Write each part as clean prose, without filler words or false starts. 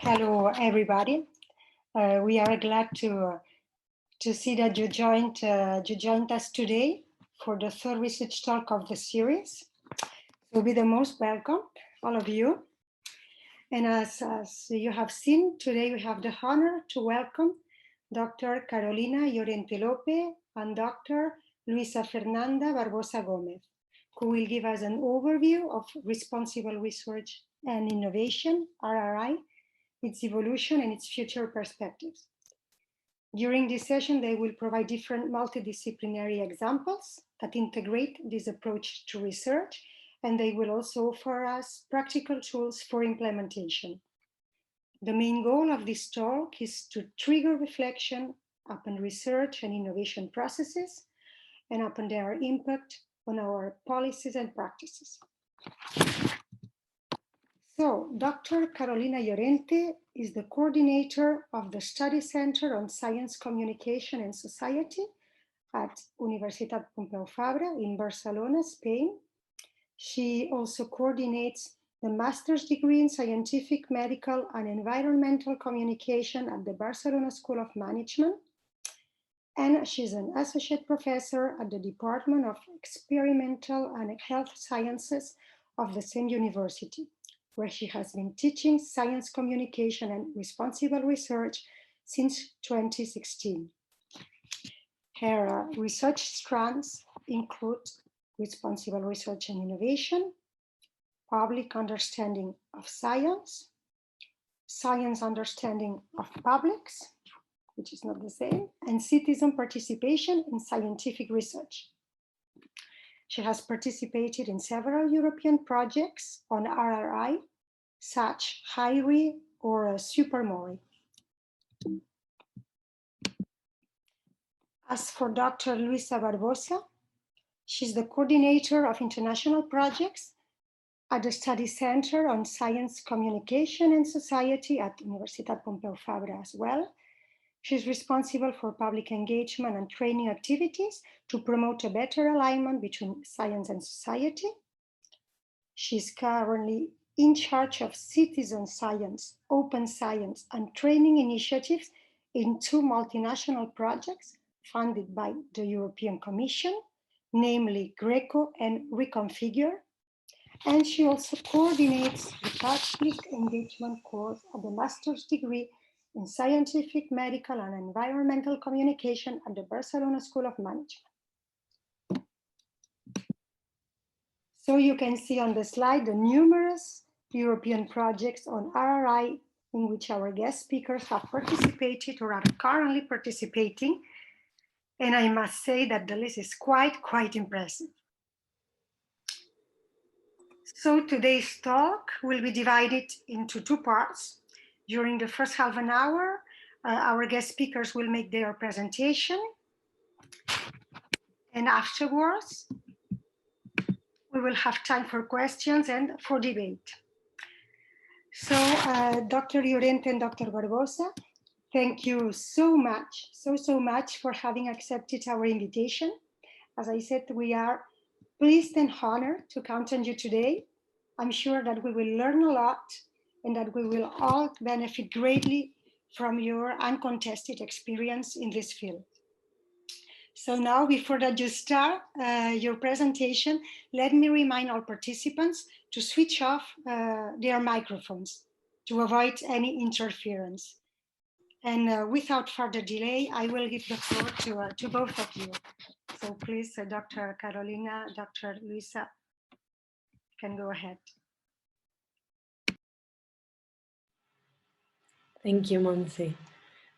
Hello, everybody. We are glad to see that you joined us today for the third research talk of the series. You'll be the most welcome, all of you. And as you have seen, today we have the honor to welcome Dr. Carolina Llorente Lope and Dr. Luisa Fernanda Barbosa Gómez, who will give us an overview of responsible research and innovation, RRI, its evolution and its future perspectives. During this session, they will provide different multidisciplinary examples that integrate this approach to research, and they will also offer us practical tools for implementation. The main goal of this talk is to trigger reflection upon research and innovation processes and upon their impact on our policies and practices. So, Dr. Carolina Llorente is the coordinator of the Study Center on Science, Communication and Society at Universitat Pompeu Fabra in Barcelona, Spain. She also coordinates the master's degree in Scientific, Medical and Environmental Communication at the Barcelona School of Management. And she's an associate professor at the Department of Experimental and Health Sciences of the same university, where she has been teaching science communication and responsible research since 2016. Her research strands include responsible research and innovation, public understanding of science, science understanding of publics, which is not the same, and citizen participation in scientific research. She has participated in several European projects on RRI, such HEIRRI or SuperMORI. As for Dr. Luisa Barbosa, she's the coordinator of international projects at the Study Center on Science, Communication and Society at Universitat Pompeu Fabra as well. She's responsible for public engagement and training activities to promote a better alignment between science and society. She's currently in charge of citizen science, open science, and training initiatives in two multinational projects funded by the European Commission, namely GRECO and Reconfigure. And she also coordinates the public engagement course at the master's degree in Scientific, Medical and Environmental Communication at the Barcelona School of Management. So you can see on the slide the numerous European projects on RRI in which our guest speakers have participated or are currently participating. And I must say that the list is quite impressive. So today's talk will be divided into two parts. During the first half an hour, our guest speakers will make their presentation. And afterwards, we will have time for questions and for debate. So Dr. Llorente and Dr. Barbosa, thank you so much for having accepted our invitation. As I said, we are pleased and honored to count on you today. I'm sure that we will learn a lot and that we will all benefit greatly from your uncontested experience in this field. So now, before that you start your presentation, let me remind all participants to switch off their microphones to avoid any interference. And without further delay, I will give the floor to both of you. So please, Dr. Carolina, Dr. Luisa, can go ahead. Thank you, Monse.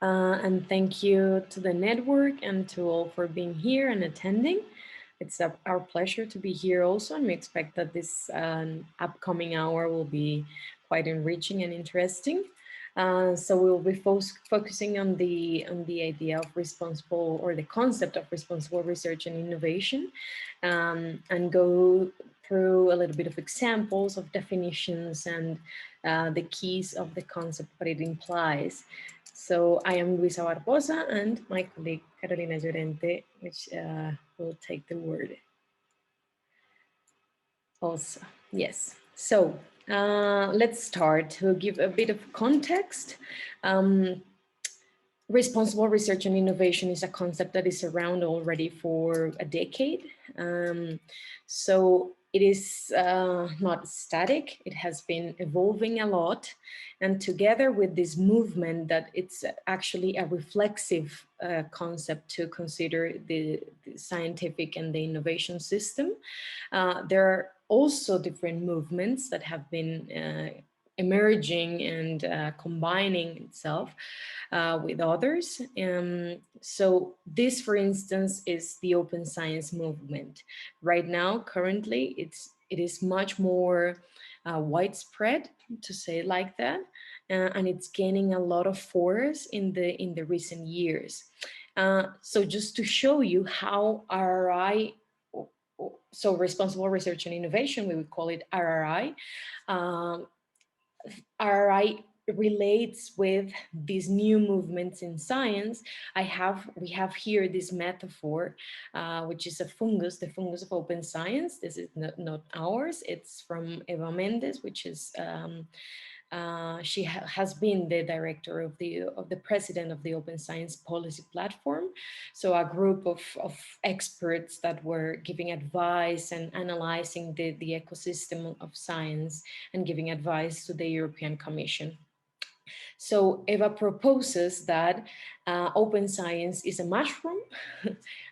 And thank you to the network and to all for being here and attending. It's our pleasure to be here also, and we expect that this upcoming hour will be quite enriching and interesting. So we'll be focusing on the idea of responsible, or the concept of responsible research and innovation, and go through a little bit of examples of definitions and the keys of the concept, what it implies. So I am Luisa Barbosa, and my colleague Carolina Llorente, which will take the word also. Yes. So let's start to give a bit of context. Responsible research and innovation is a concept that is around already for a decade. So it is not static, it has been evolving a lot. And together with this movement that it's actually a reflexive concept to consider the scientific and the innovation system, there are also different movements that have been emerging and combining itself with others. So this, for instance, is the open science movement. Right now, currently, it is much more widespread, to say it like that, and it's gaining a lot of force in the recent years. So just to show you how RRI, so responsible research and innovation, we would call it RRI. RRI relates with these new movements in science. We have here this metaphor, which is a fungus, the fungus of open science. This is not ours. It's from Eva Mendes, which is she has been the director of the president of the Open Science Policy Platform. So a group of experts that were giving advice and analyzing the ecosystem of science and giving advice to the European Commission. So Eva proposes that open science is a mushroom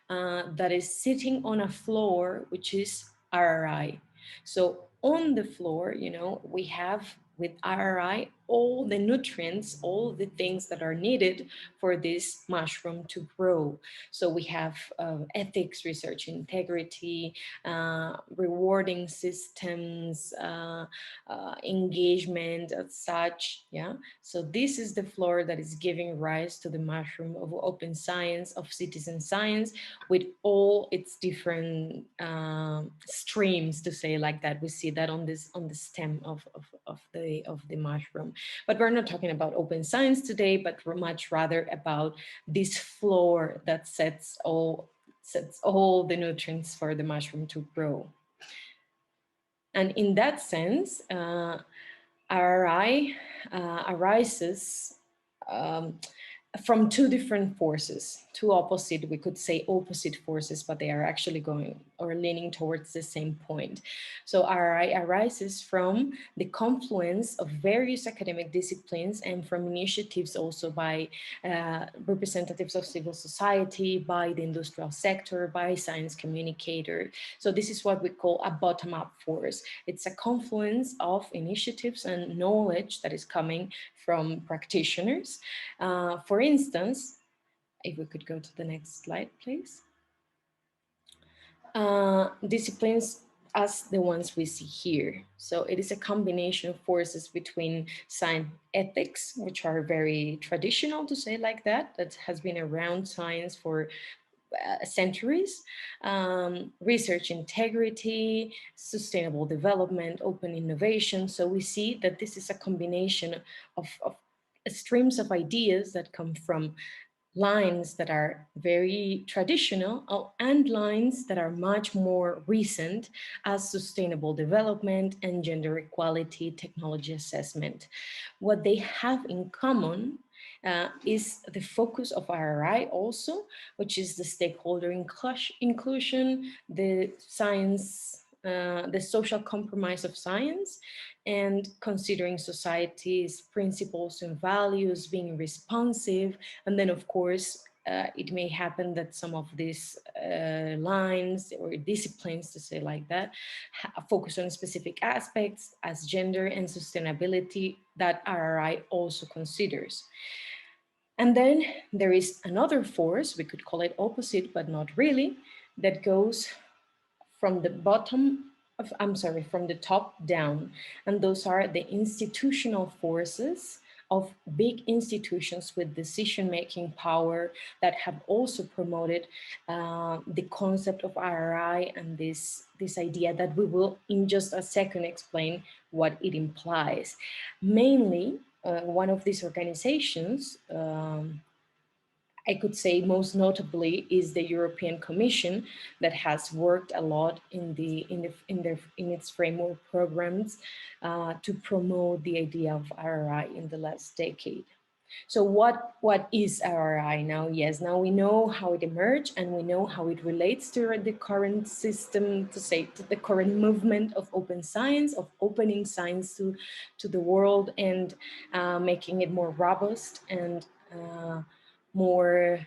that is sitting on a floor, which is RRI. So on the floor, you know, we have with RRI all the nutrients, all the things that are needed for this mushroom to grow. So we have ethics, research integrity, rewarding systems, engagement as such, yeah. So this is the floor that is giving rise to the mushroom of open science, of citizen science, with all its different streams, to say like that. We see that on the stem of the mushroom. But we're not talking about open science today, but much rather about this floor that sets all the nutrients for the mushroom to grow. And in that sense, RRI arises from two different forces, two opposite, we could say opposite forces, but they are actually going or leaning towards the same point. So RRI arises from the confluence of various academic disciplines and from initiatives also by representatives of civil society, by the industrial sector, by science communicators. So this is what we call a bottom-up force. It's a confluence of initiatives and knowledge that is coming from practitioners. For instance, if we could go to the next slide, please. Disciplines as the ones we see here. So it is a combination of forces between science ethics, which are very traditional, to say like that has been around science for centuries, research integrity, sustainable development, open innovation. So we see that this is a combination of streams of ideas that come from lines that are very traditional and lines that are much more recent, as sustainable development and gender equality, technology assessment. What they have in common is the focus of RRI also, which is the stakeholder inclusion, the science, the social compromise of science, and considering society's principles and values, being responsive. And then of course, it may happen that some of these lines or disciplines, to say like that, focus on specific aspects as gender and sustainability that RRI also considers. And then there is another force, we could call it opposite, but not really, that goes from the from the top down. And those are the institutional forces of big institutions with decision-making power that have also promoted the concept of RRI and this idea that we will in just a second explain what it implies. Mainly, one of these organizations, I could say most notably, is the European Commission, that has worked a lot in its framework programs to promote the idea of RRI in the last decade. So what is RRI now? Yes, now we know how it emerged and we know how it relates to the current system, to the current movement of open science, of opening science to the world and making it more robust and more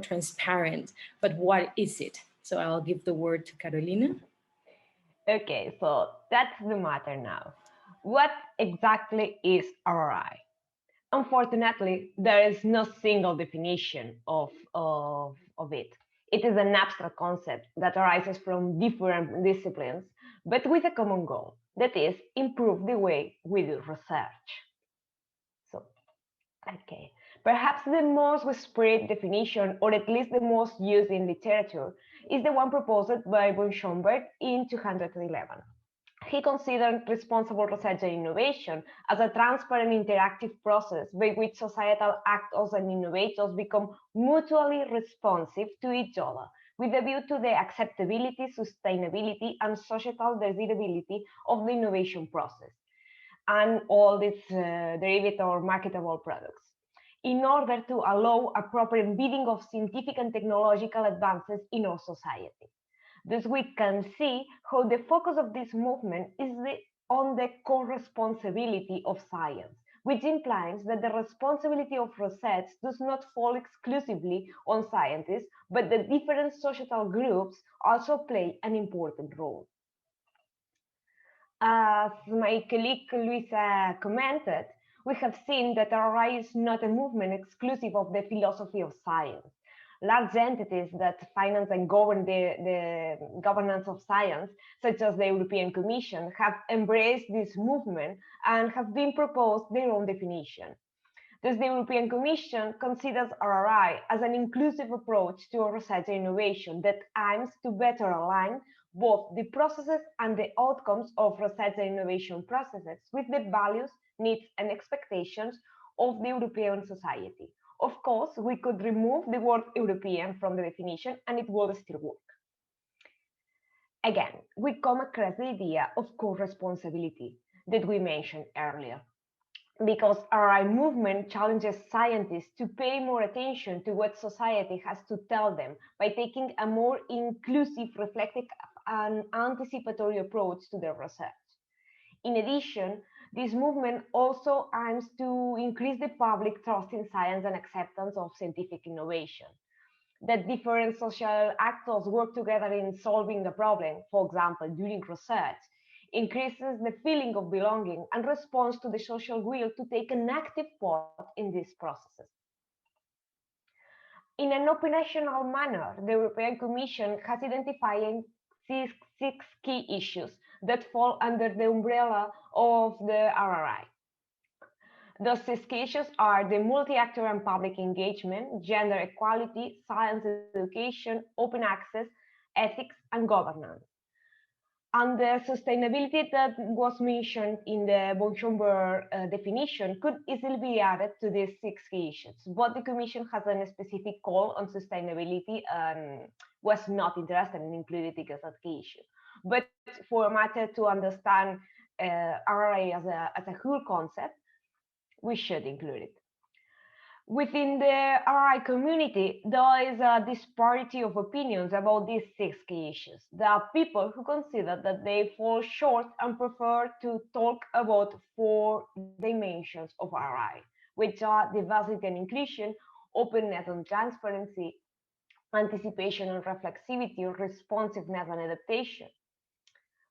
transparent. But what is it? So I'll give the word to Carolina. Okay, so that's the matter now. What exactly is RRI? Unfortunately, there is no single definition of it. It is an abstract concept that arises from different disciplines, but with a common goal, that is, improve the way we do research. So, okay. Perhaps the most widespread definition, or at least the most used in literature, is the one proposed by von Schomburg in 2011. He considered responsible research and innovation as a transparent interactive process by which societal actors and innovators become mutually responsive to each other, with a view to the acceptability, sustainability, and societal desirability of the innovation process and all its derivative or marketable products, in order to allow a proper embedding of scientific and technological advances in our society. Thus, we can see how the focus of this movement is on the co-responsibility of science, which implies that the responsibility of research does not fall exclusively on scientists, but that different societal groups also play an important role. As my colleague Luisa commented, we have seen that RRI is not a movement exclusive of the philosophy of science. Large entities that finance and govern the governance of science, such as the European Commission, have embraced this movement and have been proposed their own definition. Thus, the European Commission considers RRI as an inclusive approach to research and innovation that aims to better align both the processes and the outcomes of research and innovation processes with the values, needs, and expectations of the European society. Of course, we could remove the word European from the definition and it will still work. Again, we come across the idea of co-responsibility that we mentioned earlier, because our movement challenges scientists to pay more attention to what society has to tell them by taking a more inclusive, reflective, and anticipatory approach to their research. In addition, this movement also aims to increase the public trust in science and acceptance of scientific innovation. That different social actors work together in solving a problem, for example, during research, increases the feeling of belonging and responds to the social will to take an active part in these processes. In an operational manner, the European Commission has identified six key issues that fall under the umbrella of the RRI. Those six issues are the multi-actor and public engagement, gender equality, science education, open access, ethics, and governance. And the sustainability that was mentioned in the von Schomburg definition could easily be added to these six key issues, but the Commission has a specific call on sustainability and was not interested in including it as a key issue. But for a matter to understand RRI as a whole concept, we should include it. Within the RI community, there is a disparity of opinions about these six key issues. There are people who consider that they fall short and prefer to talk about 4 dimensions of RI, which are diversity and inclusion, openness and transparency, anticipation and reflexivity, responsiveness and adaptation.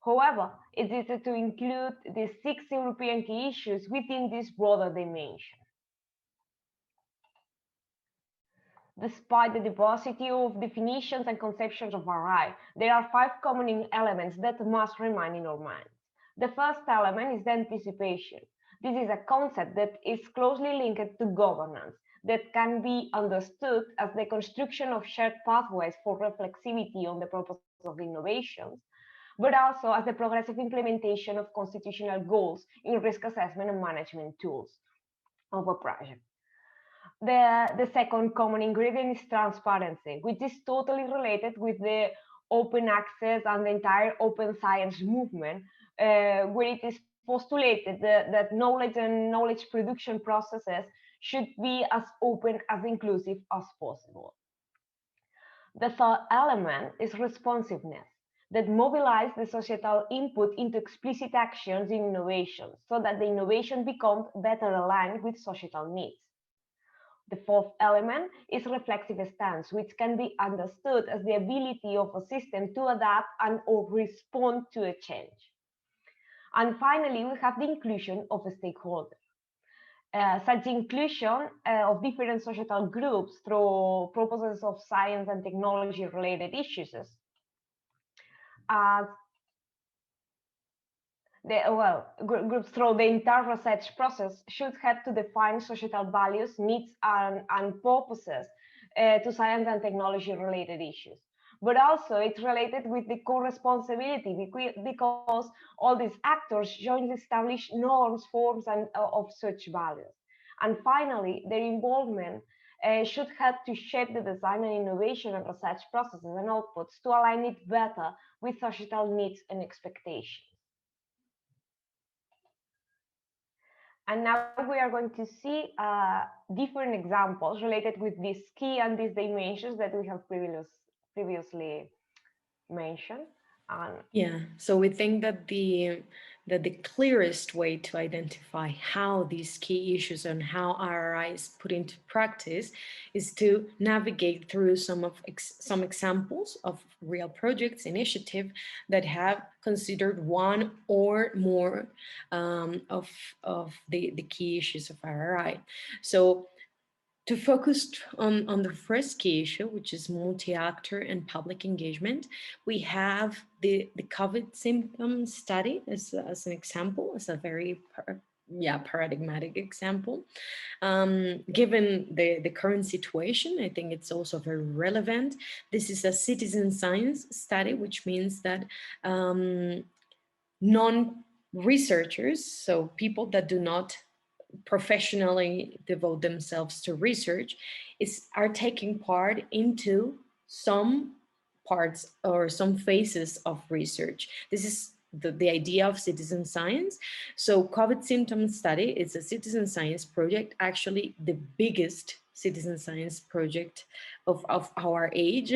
However, it's easier to include the 6 European key issues within this broader dimension. Despite the diversity of definitions and conceptions of RI, there are 5 common elements that must remain in our minds. The first element is the anticipation. This is a concept that is closely linked to governance, that can be understood as the construction of shared pathways for reflexivity on the purposes of innovations, but also as the progressive implementation of constitutional goals in risk assessment and management tools of a project. The second common ingredient is transparency, which is totally related with the open access and the entire open science movement, where it is postulated that knowledge and knowledge production processes should be as open as inclusive as possible. The third element is responsiveness, that mobilize the societal input into explicit actions in innovation so that the innovation becomes better aligned with societal needs. The fourth element is reflexive stance, which can be understood as the ability of a system to adapt and or respond to a change. And finally, we have the inclusion of stakeholders. Such inclusion of different societal groups through purposes of science and technology related issues as groups through the entire research process should help to define societal values, needs, and purposes to science and technology related issues. But also it's related with the co-responsibility because all these actors jointly establish norms, forms, and of such values. And finally, their involvement should help to shape the design and innovation and research processes and outputs to align it better with societal needs and expectations. And now we are going to see different examples related with these key and these dimensions that we have previously mentioned. Yeah, so we think that the clearest way to identify how these key issues and how RRI is put into practice is to navigate through some examples of real projects, initiative that have considered one or more of the key issues of RRI. So to focus on the first key issue, which is multi-actor and public engagement, we have the COVID symptom study as an example, as a very paradigmatic example. Given the current situation, I think it's also very relevant. This is a citizen science study, which means that non-researchers, so people that do not professionally devote themselves to research, are taking part into some parts or some phases of research. This is the idea of citizen science. So COVID symptom study is a citizen science project, actually the biggest citizen science project of our age.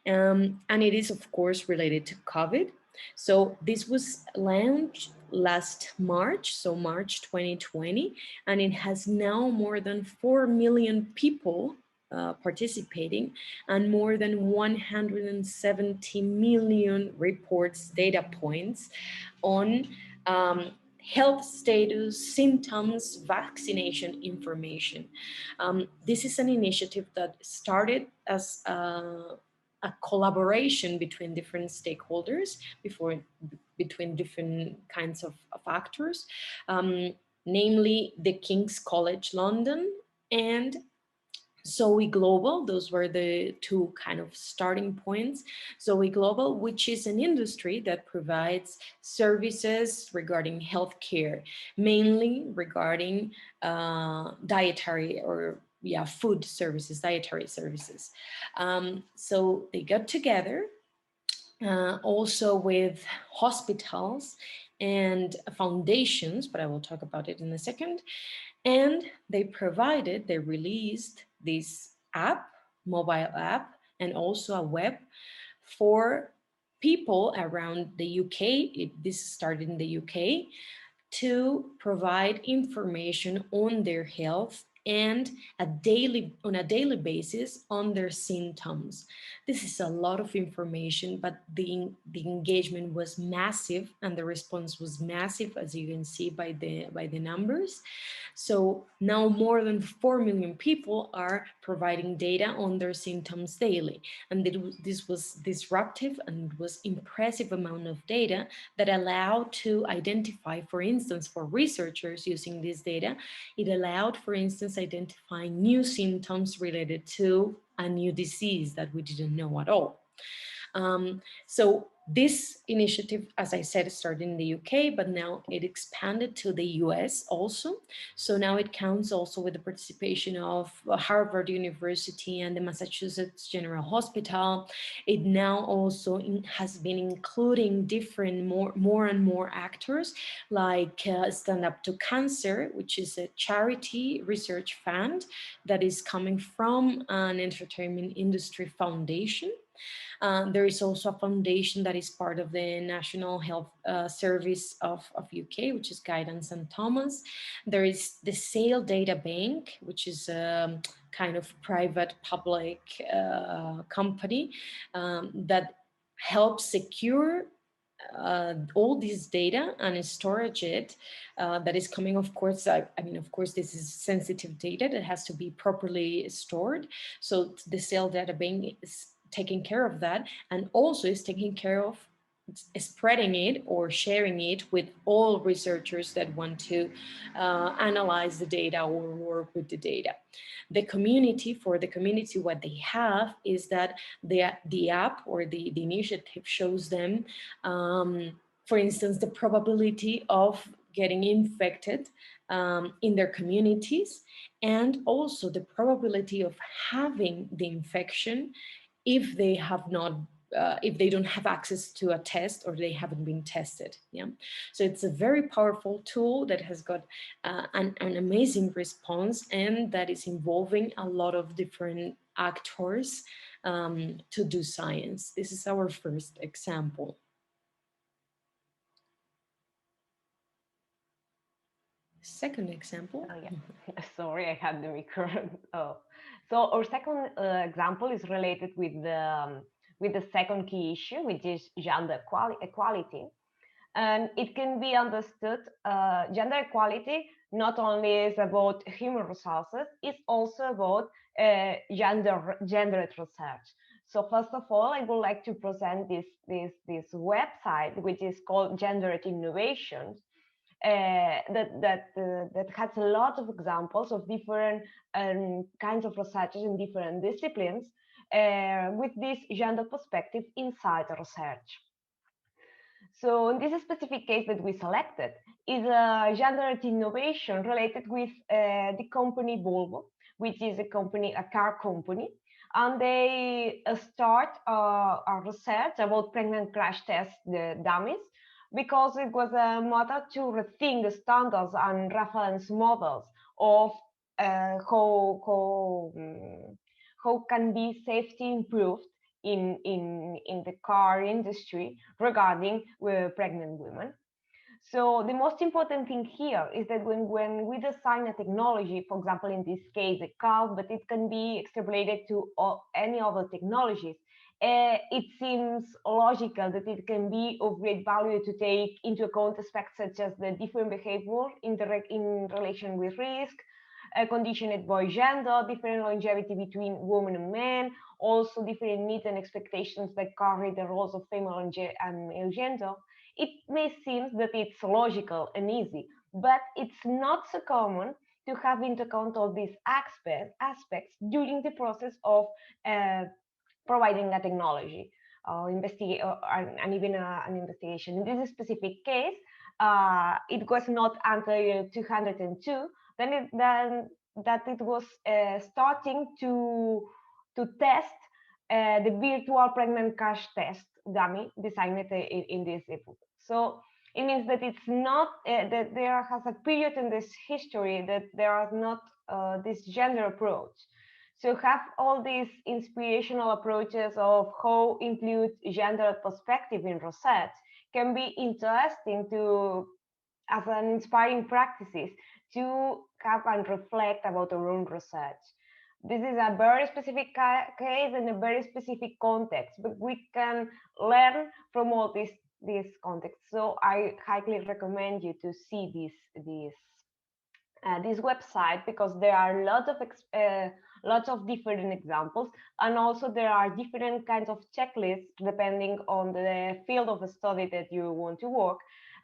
And it is of course related to COVID. So this was launched last March, so March 2020, and it has now more than 4 million people participating and more than 170 million reports, data points on health status, symptoms, vaccination information. This is an initiative that started as a collaboration between different stakeholders, between different kinds of actors, namely the King's College London and Zoe Global. Those were the two kind of starting points. Zoe Global, which is an industry that provides services regarding healthcare, mainly regarding dietary or food services, dietary services. So they got together also with hospitals and foundations, but I will talk about it in a second. And they released this app, mobile app, and also a web for people around the UK. This started in the UK, to provide information on their health and on a daily basis on their symptoms. This is a lot of information, but the engagement was massive and the response was massive, as you can see by the numbers. So now more than 4 million people are providing data on their symptoms daily. And this was disruptive and it was impressive amount of data that allowed to identify, for instance, for researchers using this data, it allowed, for instance, identifying new symptoms related to a new disease that we didn't know at all. So this initiative, as I said, started in the UK, but now it expanded to the US also. So now it counts also with the participation of Harvard University and the Massachusetts General Hospital. It now also has been including different more and more actors, like Stand Up to Cancer, which is a charity research fund that is coming from an entertainment industry foundation. There is also a foundation that is part of the National Health Service of UK, which is Guidance and Thomas. There is the SAIL Data Bank, which is a kind of private public company that helps secure all this data and storage it that is coming, of course, I mean, of course, this is sensitive data that has to be properly stored. So the SAIL Data Bank is taking care of that, and also is taking care of spreading it or sharing it with all researchers that want to analyze the data or work with the data. The community, for the community, what they have is that the app or the initiative shows them, for instance, the probability of getting infected in their communities, and also the probability of having the infection if they have not, if they don't have access to a test or they haven't been tested. Yeah, so it's a very powerful tool that has got an amazing response, and that is involving a lot of different actors to do science. This is our first example. Second example. Oh, yeah. Sorry, I had the micro. Oh. So our second example is related with the second key issue, which is gender equality. And it can be understood, gender equality not only is about human resources, it's also about gendered research. So first of all, I would like to present this website, which is called Gendered Innovations. That has a lot of examples of different kinds of researchers in different disciplines with this gender perspective inside the research. So in this specific case that we selected is a gendered innovation related with the company Volvo, which is a car company, and they start a research about pregnant crash test dummies, because it was a matter to rethink the standards and reference models of how can be safety improved in the car industry regarding pregnant women. So the most important thing here is that when we design a technology, for example, in this case, a car, but it can be extrapolated to any other technologies, it seems logical that it can be of great value to take into account aspects such as the different behavior in relation with risk, conditioned by gender, different longevity between women and men, also different needs and expectations that carry the roles of female and male gender. It may seem that it's logical and easy, but it's not so common to have into account all these aspects during the process of providing a technology, and even an investigation. In this specific case, it was not until 2002 that it was starting to test the virtual pregnant crash test dummy designed in this epoch. So it means that it's not that there has a period in this history that there are not this gender approach. So have all these inspirational approaches of how include gender perspective in research can be interesting to as an inspiring practices to have and reflect about our own research. This is a very specific case and a very specific context, but we can learn from all this context. So I highly recommend you to see this website, because there are lots of different examples, and also there are different kinds of checklists depending on the field of study that you want to work,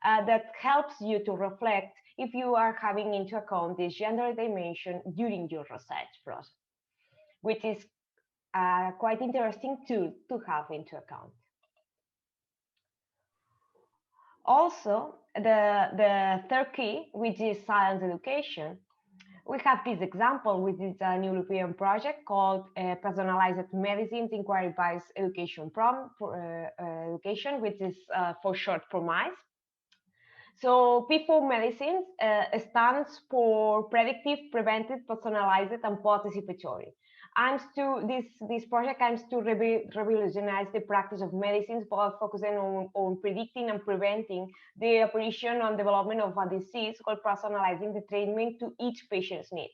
that helps you to reflect if you are having into account this gender dimension during your research process, which is quite interesting to have into account. Also, the third key, which is science education, we have this example, which is an European project called Personalized Medicines Inquiry-Based Education, education, which is for short PROMISE. So P4 medicines stands for predictive, preventive, personalized, and participatory. And this project aims to revolutionize the practice of medicines by focusing on predicting and preventing the apparition and development of a disease, while personalizing the treatment to each patient's needs.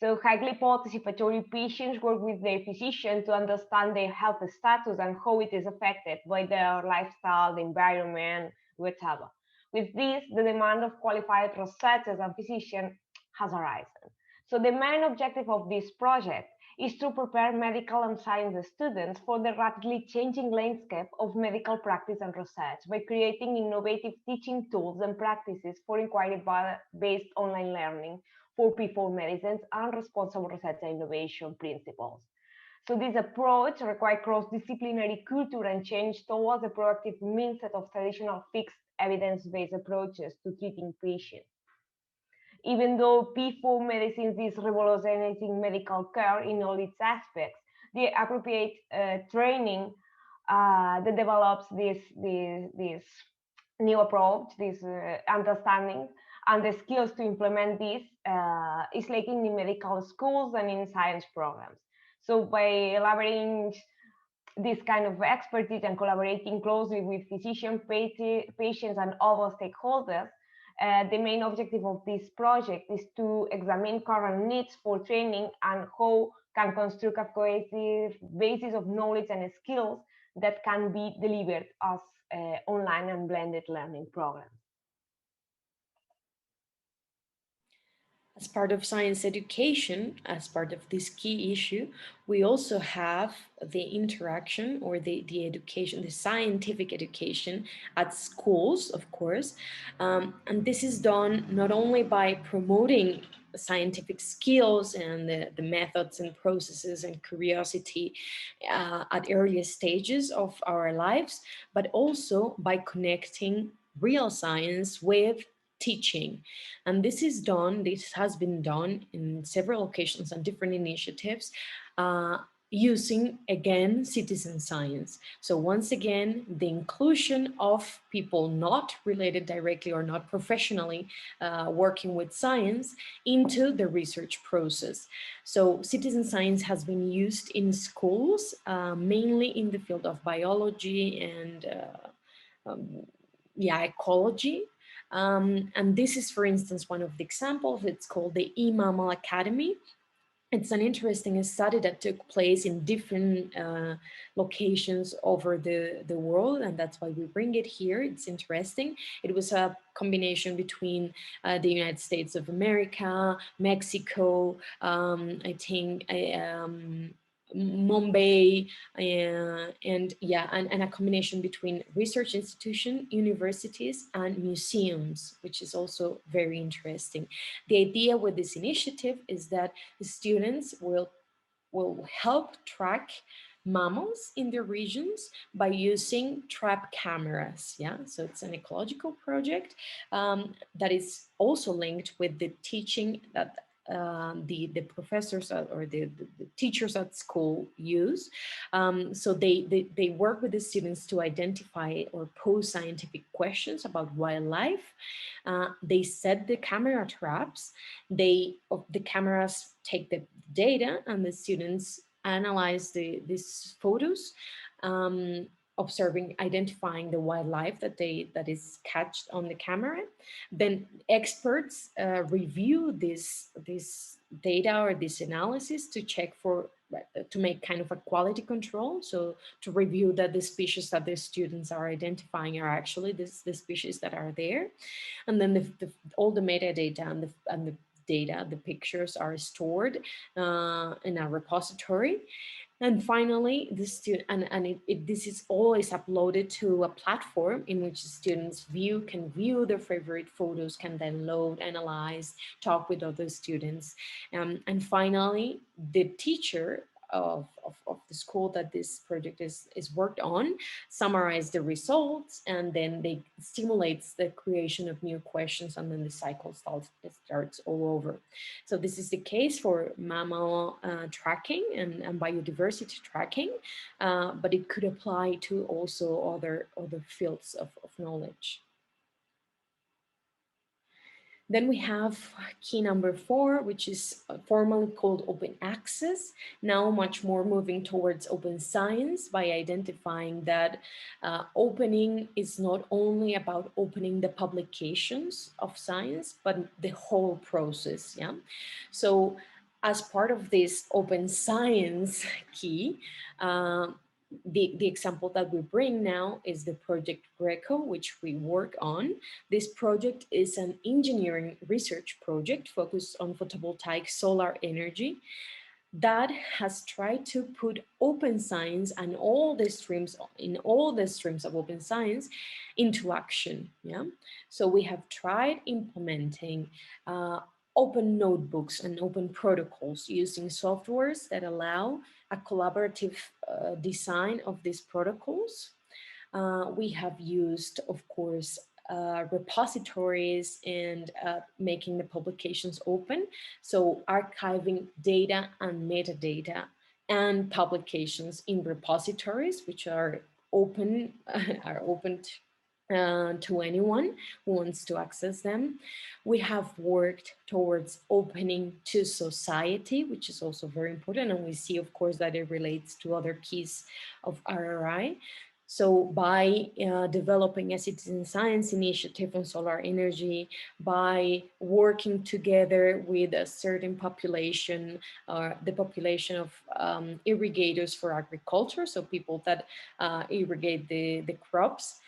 So highly participatory patients work with their physician to understand their health status and how it is affected by their lifestyle, the environment, whatever. With this, the demand of qualified researchers and physicians has arisen. So the main objective of this project is to prepare medical and science students for the rapidly changing landscape of medical practice and research by creating innovative teaching tools and practices for inquiry-based online learning for P4 medicines and responsible research and innovation principles. So this approach requires cross-disciplinary culture and change towards a proactive mindset of traditional fixed evidence-based approaches to treating patients. Even though P4 medicines is revolutionizing medical care in all its aspects, the appropriate training that develops this new approach, this understanding, and the skills to implement this is lacking in medical schools and in science programs. So by elaborating this kind of expertise and collaborating closely with physicians, patients, and other stakeholders, the main objective of this project is to examine current needs for training and how can construct a cohesive basis of knowledge and skills that can be delivered as online and blended learning programs. As part of science education, as part of this key issue, we also have the interaction or the education, the scientific education at schools, of course. And this is done not only by promoting scientific skills and the methods and processes and curiosity at earlier stages of our lives, but also by connecting real science with teaching. And this has been done in several occasions and different initiatives using, again, citizen science. So once again, the inclusion of people not related directly or not professionally working with science into the research process. So citizen science has been used in schools, mainly in the field of biology and ecology. And this is, for instance, one of the examples. It's called the eMammal Academy. It's an interesting study that took place in different locations over the world, and that's why we bring it here. It's interesting. It was a combination between the United States of America, Mexico, I think, Mumbai, and a combination between research institutions, universities, and museums, which is also very interesting. The idea with this initiative is that the students will help track mammals in their regions by using trap cameras. So it's an ecological project that is also linked with the teaching that the professors or the teachers at school use. So they work with the students to identify or pose scientific questions about wildlife. They set the camera traps. The cameras take the data, and the students analyze these photos. observing, identifying the wildlife that is catched on the camera. Then experts review this data or this analysis to check for, to make kind of a quality control. So to review that the species that the students are identifying are actually the species that are there. And then all the metadata and the data, the pictures are stored in a repository. And finally, this is always uploaded to a platform in which students can view their favorite photos, can download, analyze, talk with other students. And finally, the teacher of the school that this project is worked on summarize the results, and then they stimulates the creation of new questions, and then the cycle starts all over. So this is the case for mammal tracking and biodiversity tracking, but it could apply to also other fields of knowledge. Then we have key number 4, which is formally called open access, now much more moving towards open science by identifying that opening is not only about opening the publications of science, but the whole process. Yeah. So as part of this open science key, the example that we bring now is the project Greco, which we work on. This project is an engineering research project focused on photovoltaic solar energy that has tried to put open science and all the streams of open science into action. Yeah, so we have tried implementing open notebooks and open protocols using softwares that allow a collaborative design of these protocols. We have used, of course, repositories and making the publications open. So archiving data and metadata and publications in repositories, which are open, to anyone who wants to access them. We have worked towards opening to society, which is also very important. And we see, of course, that it relates to other keys of RRI. So by developing a citizen science initiative on solar energy, by working together with a certain population, the population of irrigators for agriculture, so people that irrigate the crops,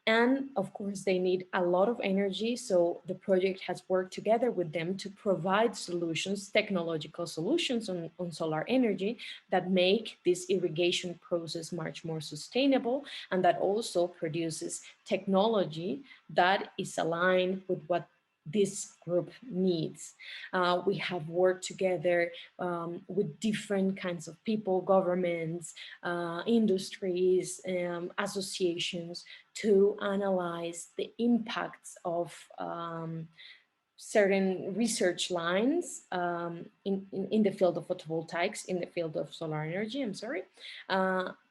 and of course, they need a lot of energy. So the project has worked together with them to provide solutions, technological solutions on solar energy that make this irrigation process much more sustainable, and that also produces technology that is aligned with what this group needs. We have worked together with different kinds of people, governments, industries, associations, to analyze the impacts of certain research lines in the field of photovoltaics, in the field of solar energy,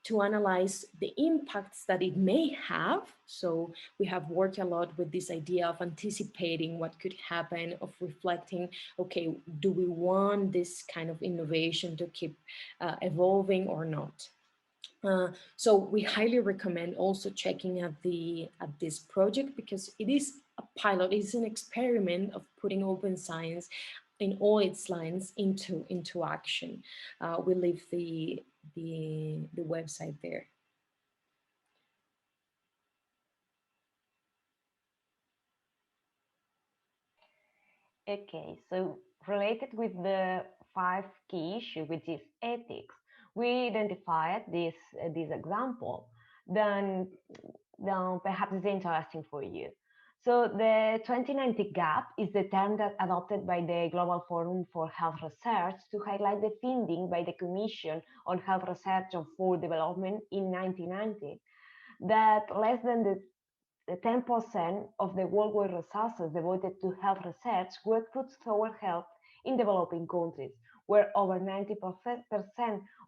to analyze the impacts that it may have. So we have worked a lot with this idea of anticipating what could happen, of reflecting, okay, do we want this kind of innovation to keep evolving or not? So we highly recommend also checking at this project, because it is a pilot, it's an experiment of putting open science in all its lines into action. We leave the website there. Okay, so related with the 5 key issue, which is ethics, we identified this example. Then perhaps it's interesting for you. So the 2090 gap is the term that adopted by the Global Forum for Health Research to highlight the finding by the Commission on Health Research and Food Development in 1990 that less than the 10% of the worldwide resources devoted to health research were put toward health in developing countries, where over 90%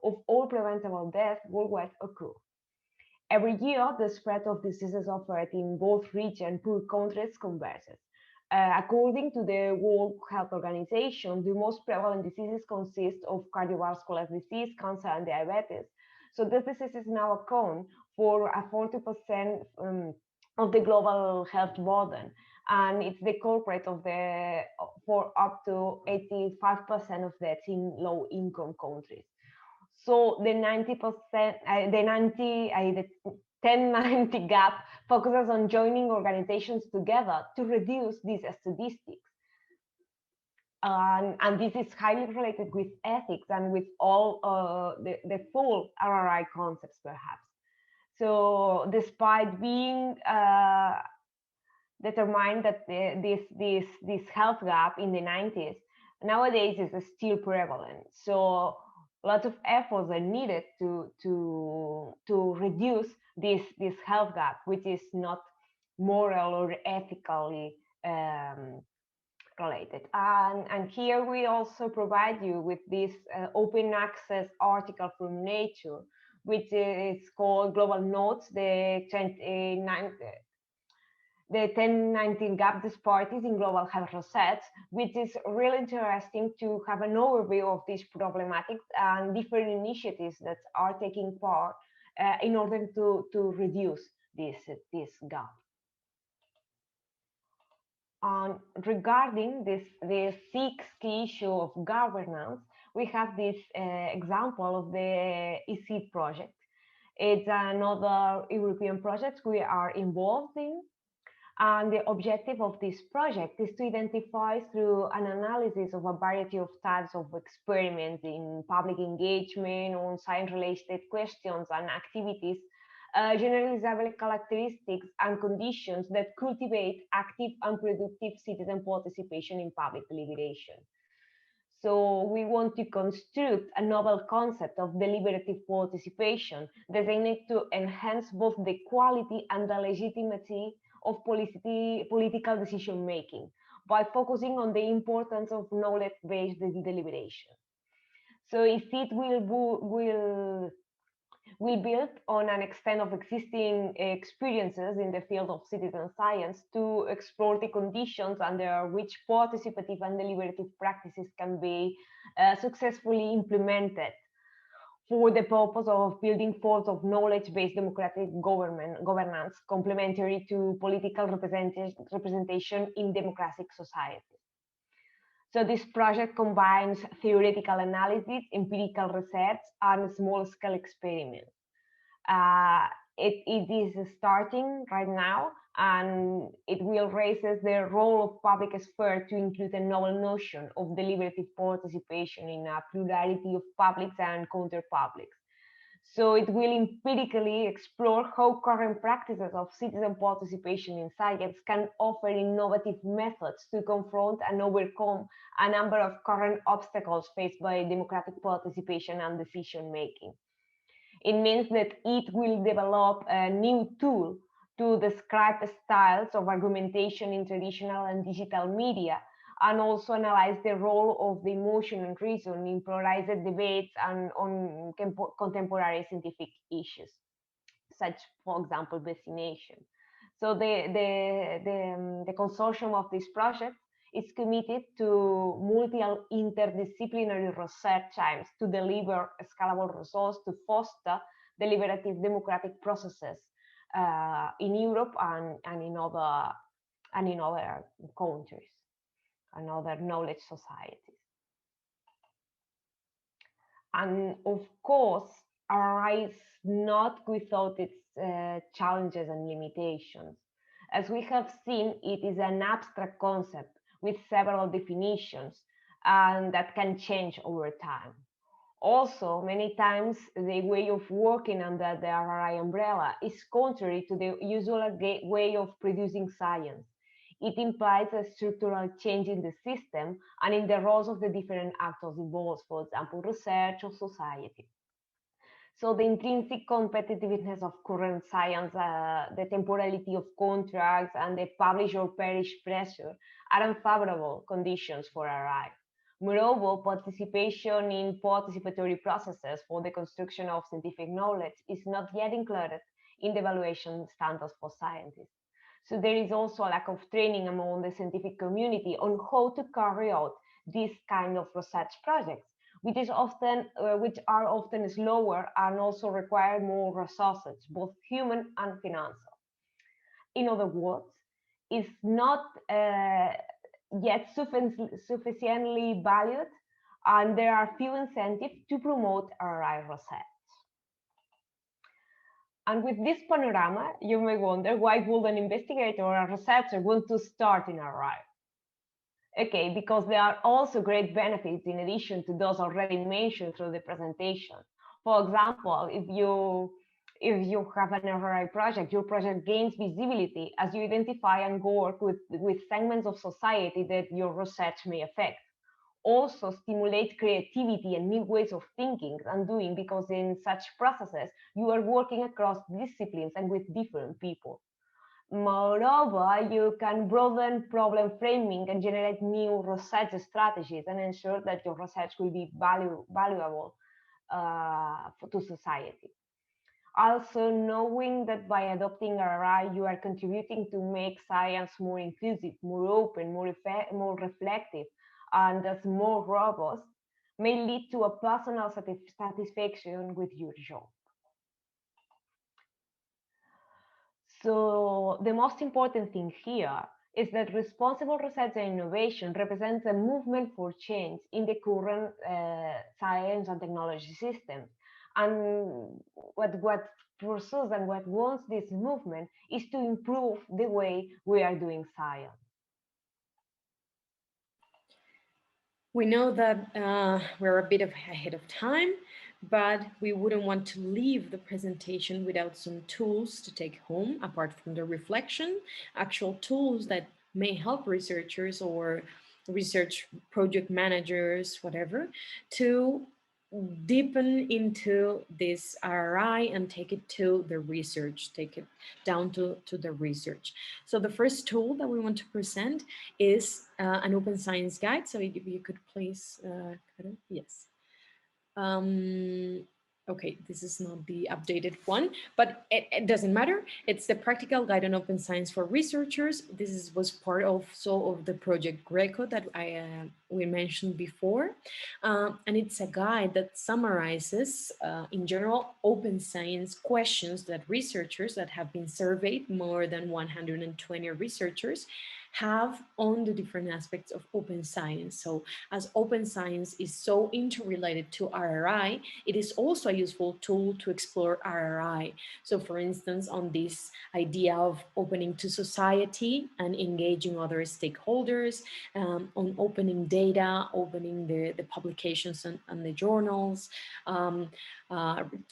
of all preventable deaths worldwide occur. Every year, the spread of diseases offered in both rich and poor countries converges. According to the World Health Organization, the most prevalent diseases consist of cardiovascular disease, cancer, and diabetes. So this disease is now account for a 40% of the global health burden, and it's the culprit of for up to 85% of deaths in low-income countries. So the 90%, the 10-90 gap focuses on joining organizations together to reduce these statistics. And this is highly related with ethics and with all the full RRI concepts, perhaps. So despite being determined that this health gap in the 90s, nowadays is still prevalent. So lots of efforts are needed to reduce this health gap, which is not moral or ethically related. And here we also provide you with this open access article from Nature, which is called Global Notes, the 10-19 gap disparities in global health research, which is really interesting to have an overview of these problematics and different initiatives that are taking part in order to reduce this gap. Regarding the sixth key issue of governance, we have this example of the EC project. It's another European project we are involved in. And the objective of this project is to identify through an analysis of a variety of types of experiments in public engagement on science-related questions and activities, generalizable characteristics and conditions that cultivate active and productive citizen participation in public deliberation. So we want to construct a novel concept of deliberative participation designed to enhance both the quality and the legitimacy of political decision making by focusing on the importance of knowledge-based deliberation. So if it will build on an extent of existing experiences in the field of citizen science to explore the conditions under which participative and deliberative practices can be successfully implemented for the purpose of building forms of knowledge-based democratic governance complementary to political representation in democratic societies. So this project combines theoretical analysis, empirical research, and small-scale experiments. It is starting right now, and it will raise the role of public sphere to include a novel notion of deliberative participation in a plurality of publics and counter-publics. So it will empirically explore how current practices of citizen participation in science can offer innovative methods to confront and overcome a number of current obstacles faced by democratic participation and decision making. It means that it will develop a new tool to describe styles of argumentation in traditional and digital media, and also analyze the role of the emotion and reason in polarized debates and on contemporary scientific issues, such, for example, vaccination. So the consortium of this project is committed to multi-interdisciplinary research aims to deliver scalable results to foster deliberative democratic processes in Europe and in other countries and other knowledge societies. And of course, RRI is not without its challenges and limitations. As we have seen, it is an abstract concept with several definitions and that can change over time. Also, many times the way of working under the RRI umbrella is contrary to the usual way of producing science. It implies a structural change in the system and in the roles of the different actors involved, for example, research or society. So the intrinsic competitiveness of current science, the temporality of contracts, and the publish or perish pressure are unfavorable conditions for RRI. Moreover, participation in participatory processes for the construction of scientific knowledge is not yet included in the evaluation standards for scientists. So there is also a lack of training among the scientific community on how to carry out this kind of research projects, which are often slower and also require more resources, both human and financial. In other words, it's not yet sufficiently valued, and there are few incentives to promote RRI research. And with this panorama, you may wonder, why would an investigator or a researcher want to start in RRI? Okay, because there are also great benefits in addition to those already mentioned through the presentation. For example, if you have an RRI project, your project gains visibility as you identify and work with segments of society that your research may affect. Also stimulate creativity and new ways of thinking and doing, because in such processes, you are working across disciplines and with different people. Moreover, you can broaden problem framing and generate new research strategies and ensure that your research will be valuable to society. Also, knowing that by adopting RRI, you are contributing to make science more inclusive, more open, more reflective, and thus more robust, may lead to a personal satisfaction with your job. So the most important thing here is that responsible research and innovation represents a movement for change in the current science and technology systems. And what pursues and what wants this movement is to improve the way we are doing science. We know that we're a bit ahead of time, but we wouldn't want to leave the presentation without some tools to take home, apart from the reflection, actual tools that may help researchers or research project managers, whatever, to deepen into this RRI and take it to the research, take it down to the research. So the first tool that we want to present is an open science guide. So if you could please, yes. Okay, this is not the updated one, but it doesn't matter. It's the practical guide on open science for researchers. This was part of the project Greco that we mentioned before. And it's a guide that summarizes, in general, open science questions that researchers that have been surveyed, more than 120 researchers, have on the different aspects of open science. So as open science is so interrelated to RRI, it is also a useful tool to explore RRI. So for instance, on this idea of opening to society and engaging other stakeholders, on opening data, opening the publications and the journals,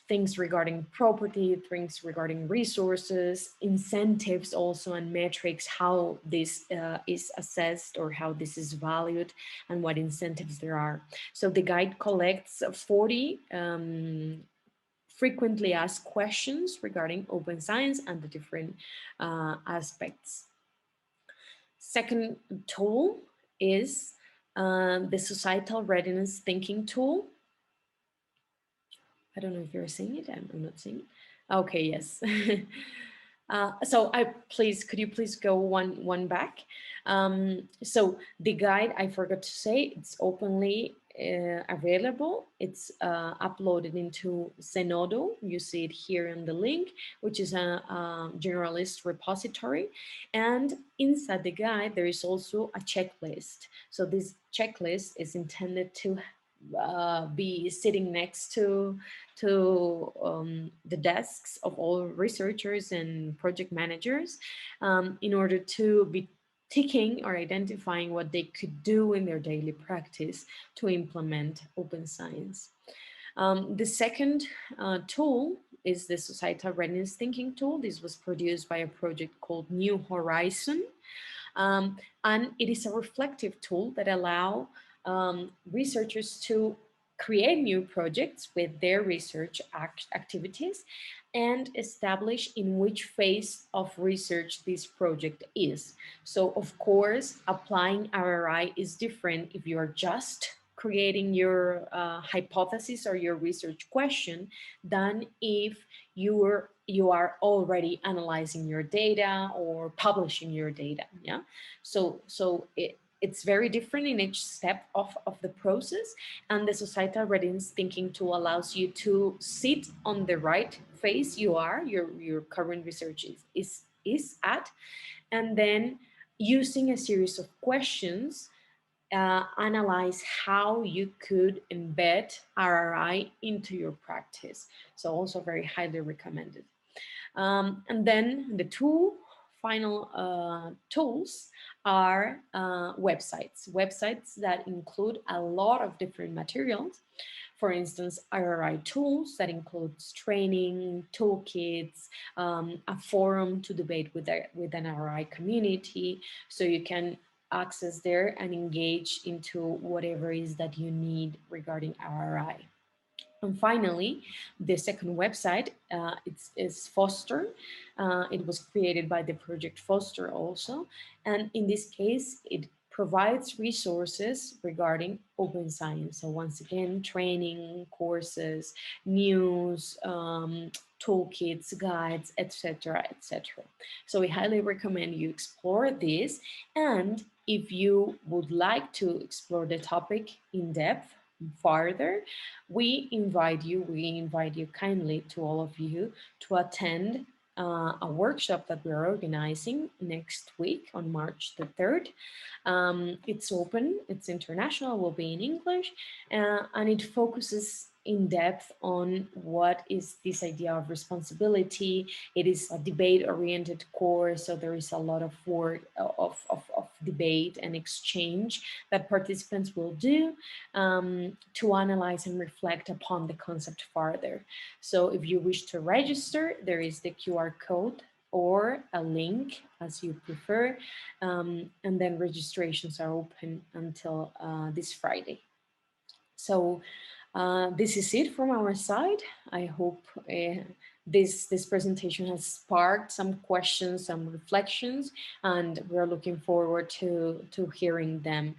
things regarding property, things regarding resources, incentives also, and metrics, how this is assessed or how this is valued and what incentives there are. So the guide collects 40 frequently asked questions regarding open science and the different aspects. Second tool is the societal readiness thinking tool. I don't know if you're seeing it. I'm not seeing it. Okay, yes. So could you please go one back? So the guide, I forgot to say, it's openly available. It's uploaded into Zenodo. You see it here in the link, which is a generalist repository. And inside the guide, there is also a checklist. So this checklist is intended to be sitting next to the desks of all researchers and project managers in order to be ticking or identifying what they could do in their daily practice to implement open science. The second tool is the societal readiness thinking tool. This was produced by a project called New Horizon, and it is a reflective tool that allows researchers to create new projects with their research activities and establish in which phase of research this project is. So of course, applying RRI is different if you are just creating your hypothesis or your research question than if you are already analyzing your data or publishing your data. Yeah. So it's very different in each step of the process. And the societal readiness thinking tool allows you to sit on the right phase you are, your current research is at, and then using a series of questions, analyze how you could embed RRI into your practice. So also very highly recommended. And then the final tools are websites that include a lot of different materials. For instance, RRI tools that includes training, toolkits, a forum to debate with an RRI community, so you can access there and engage into whatever is that you need regarding RRI. And finally, the second website is Foster. It was created by the project Foster also. And in this case, it provides resources regarding open science. So once again, training, courses, news, toolkits, guides, etc., etc. So we highly recommend you explore this. And if you would like to explore the topic in depth, farther, we invite you kindly, to all of you, to attend a workshop that we're organizing next week on March the 3rd. It's open, it's international, will be in English, and it focuses in depth on what is this idea of responsibility. It is a debate-oriented course, so there is a lot of work of debate and exchange that participants will do to analyze and reflect upon the concept further. So if you wish to register, there is the QR code or a link, as you prefer, and then registrations are open until this Friday. So this is it from our side. I hope this presentation has sparked some questions, some reflections, and we're looking forward to hearing them.